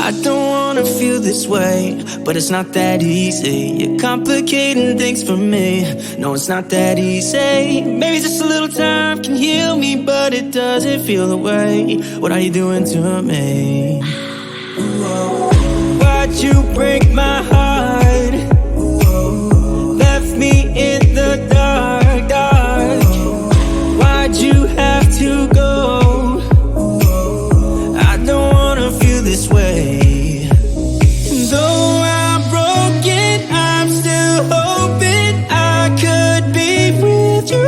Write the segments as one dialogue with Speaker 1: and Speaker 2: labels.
Speaker 1: I don't wanna feel this way, but it's not that easy. You're complicating things for me. No, it's not that easy. Maybe just a little time can heal me, but it doesn't feel the way. What are you doing to me? Why'd you break my heart? Left me in the dark, dark. Why'd you have to go? I don't wanna feel this way. Though I'm broken, I'm still hoping I could be with you.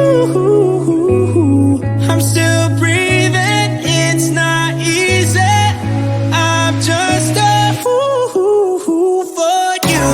Speaker 1: I'm still breathing, it's not easy. I'm just a fool for you.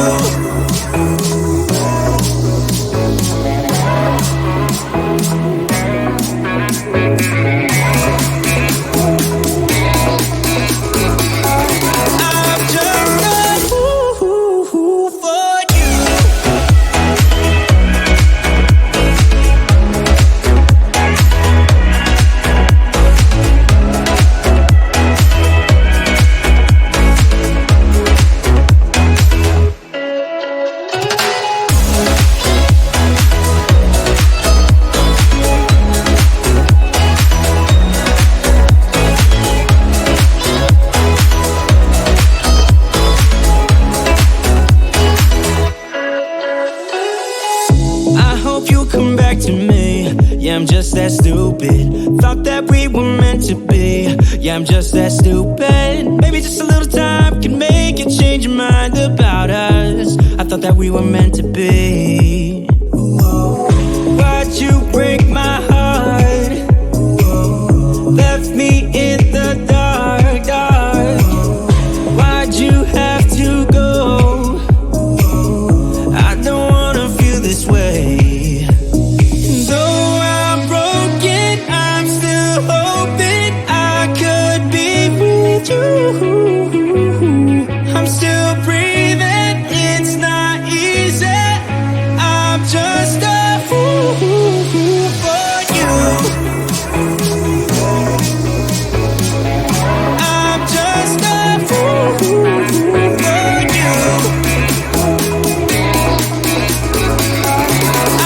Speaker 1: Come back to me. Yeah, I'm just that stupid. Thought that we were meant to be. Yeah, I'm just that stupid. Maybe just a little time can make you change your mind about us. I thought that we were meant to be. Why'd you break my heart? Left me in the dark, dark. Why'd you have to go? I don't wanna feel this way. I'm still breathing, it's not easy. I'm just a fool for you. I'm just a fool for you.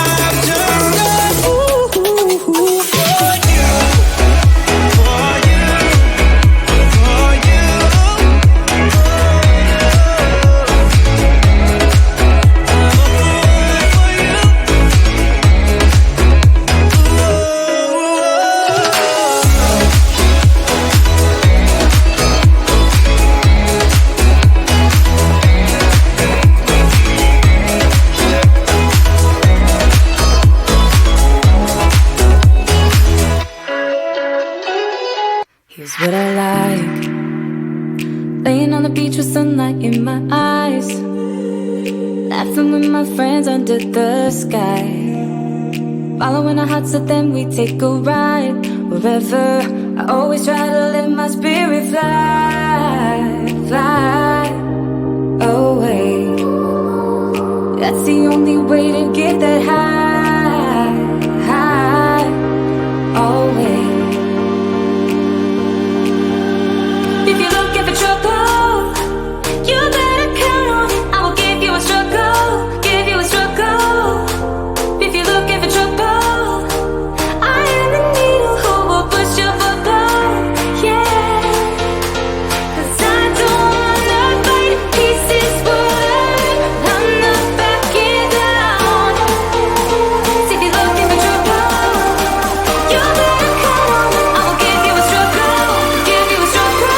Speaker 1: I'm just a fool for you. For you. For you.
Speaker 2: Here's what I like. Laying on the beach with sunlight in my eyes, laughing with my friends under the sky, following our hearts so then we take a ride. Wherever, I always try to let my spirit fly, fly away. That's the only way to get that high, high, always. If you're looking for trouble, you better count on it. I will give you a struggle, give you a struggle. If you're looking for trouble, I am the needle who will push your football, yeah. 'Cause I don't wanna fight pieces wood, I'm not backing down. So if you're looking for trouble, you better count on it. I will give you a struggle, give you a struggle.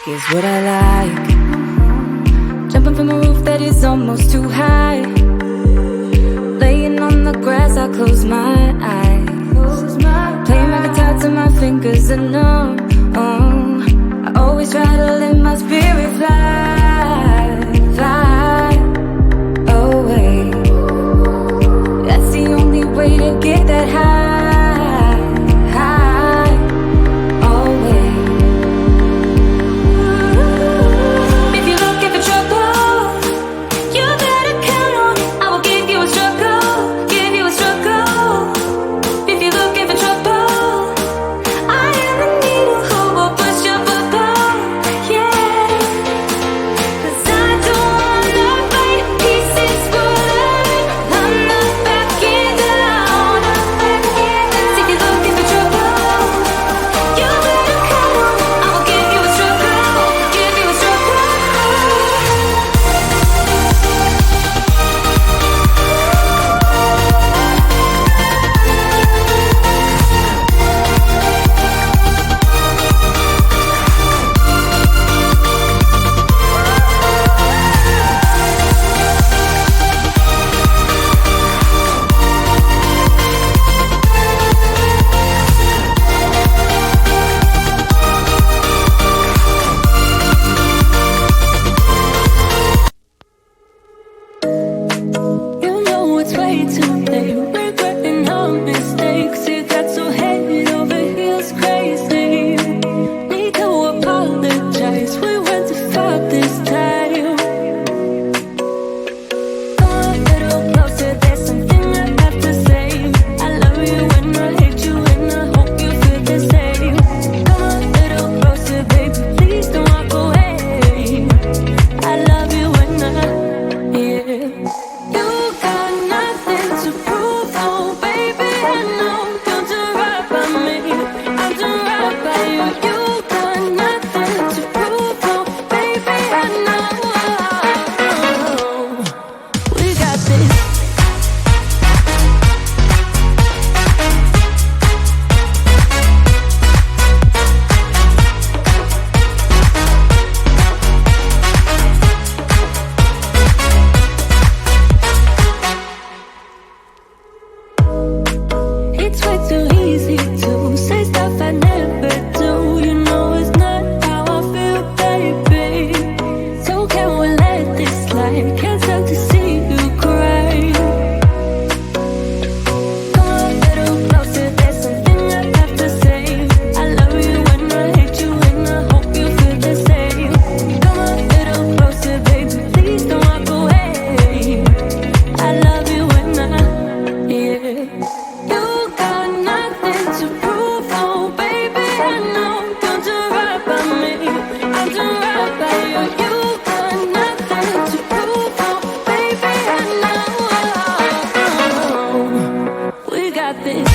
Speaker 2: Here's what I like. Jumping from a roof that is almost too high, laying on the grass, I close my eyes, playing my guitar till my fingers are numb. always try to let my spirit fly away. That's the only way to get that high always. If you're looking for trouble, you better count on it. I will give you a struggle, give you a struggle. If you're looking for trouble, I am the needle who will push your bubble, yeah. 'Cause I don't wanna fight pieces falling. I'm not backing down. So if you're looking for trouble, you better count on it. I will give you a struggle, give you a struggle. You know it's way too late. Regretting our mistakes. It got so head over heels crazy. Need to apologize. We went too far this time. Come a little closer. There's something I have to say. I love you and I hate you and I hope you feel the same. Come a little closer, baby. Please don't walk away. I love you and yeah. You got nothing to prove, oh baby. I know you'll do right by me. I'll do right by you. You got nothing to prove, oh baby. I know we got this. It's way too easy to say stuff I never do. You know it's not how I feel, baby. So can we let this slide? Can't stand to see you cry. Come a little closer, there's something I have to say. I love you and I hate you and I hope you feel the same. Come a little closer, baby, please don't walk away. I love you and yeah. You got nothing to prove, oh baby. I know you'll do right by me. I'll do right by you. You got nothing to prove, oh baby. I know we got this.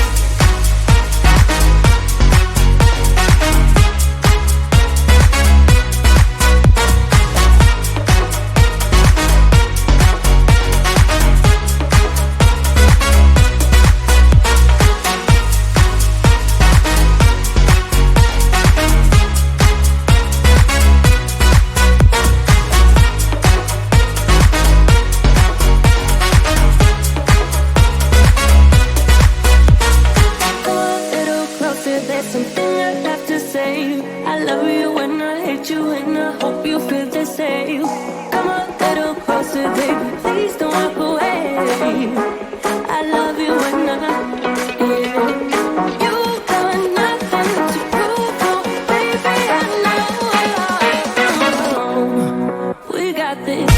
Speaker 2: Come a little closer, there's something I have to say. I love you and I hate you and I hope you feel the same. Come a little closer, baby, please don't walk away. I love you and yeah. You got nothing to prove, oh baby. I know we got this.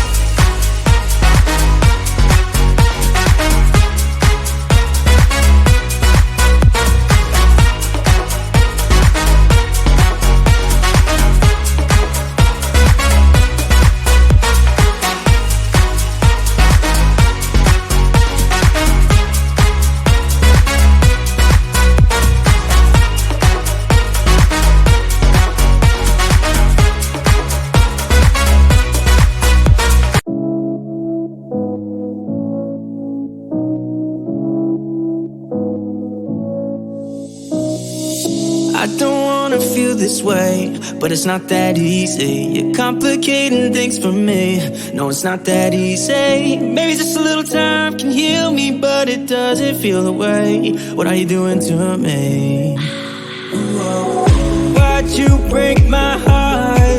Speaker 1: I don't wanna feel this way, but it's not that easy. You're complicating things for me. No, it's not that easy. Maybe just a little time can heal me, but it doesn't feel the way. What are you doing to me? Why'd you break my heart?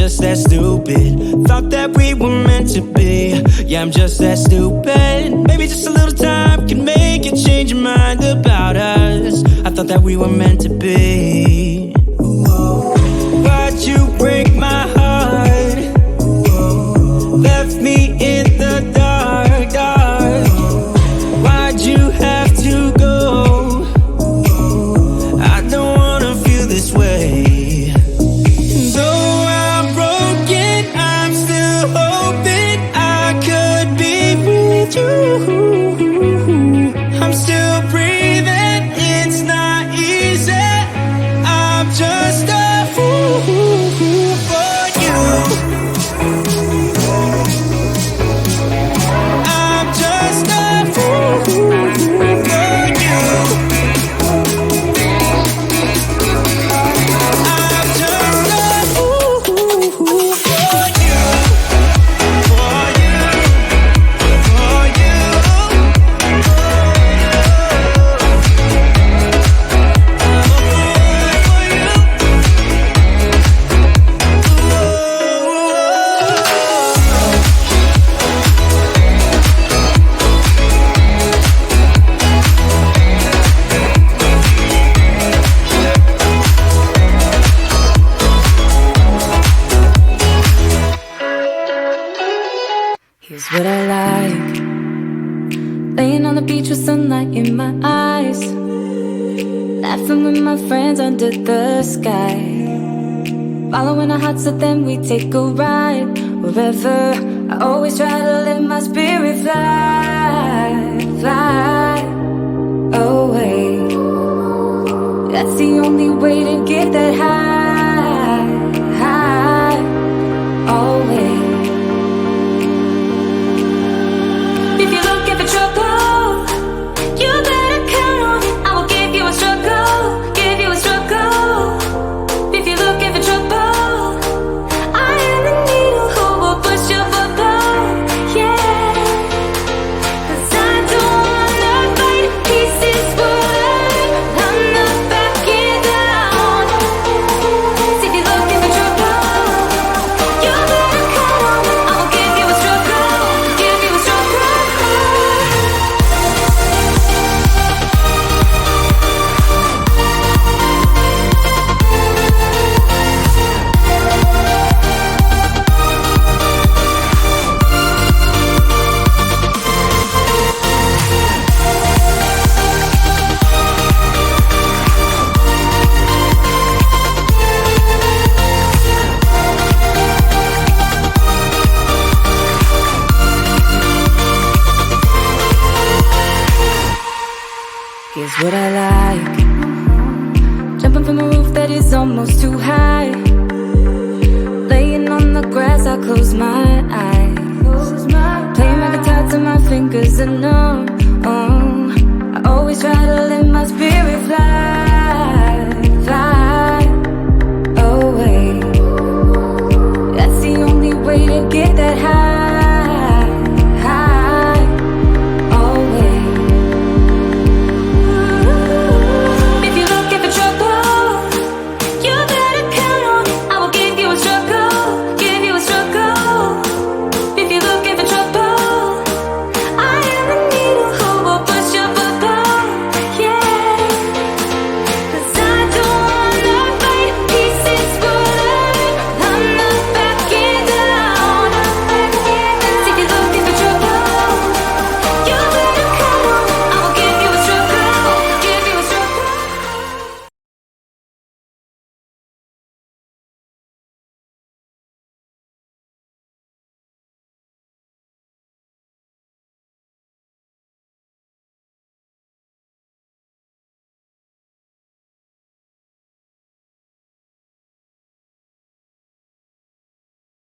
Speaker 1: just that stupid. Thought that we were meant to be. Yeah, I'm just that stupid. Maybe just a little time can make you change your mind about us. I thought that we were meant to be. Why'd you break my heart? Left me in the dark, dark. Why'd you have to go? I don't wanna feel this way. Though I'm broken, I'm still hoping I could be with you. I'm still breathing, it's not easy. I'm just a fool for you. I'm just a fool for you. I'm just a fool for you. For you. For you.
Speaker 2: Here's what I like. Laying on the beach with sunlight in my eyes, laughing with my friends under the sky, following our hearts so then we take a ride. Wherever, I always try to let my spirit fly, fly away. That's the only way to get that high, high, always. If you're looking for trouble, you better count on it. I will give you a struggle, give you a struggle. If you're looking for trouble, I am the needle who will push your bubble, yeah. 'Cause I don't wanna fight pieces falling, I'm not backing down. So if you're looking for trouble, you better count on it. I will give you a struggle, give you a struggle. Here's what I like. Jumping from a roof that is almost too high, laying on the grass, I close my eyes, playing my guitar till my fingers are numb. I always try to let my spirit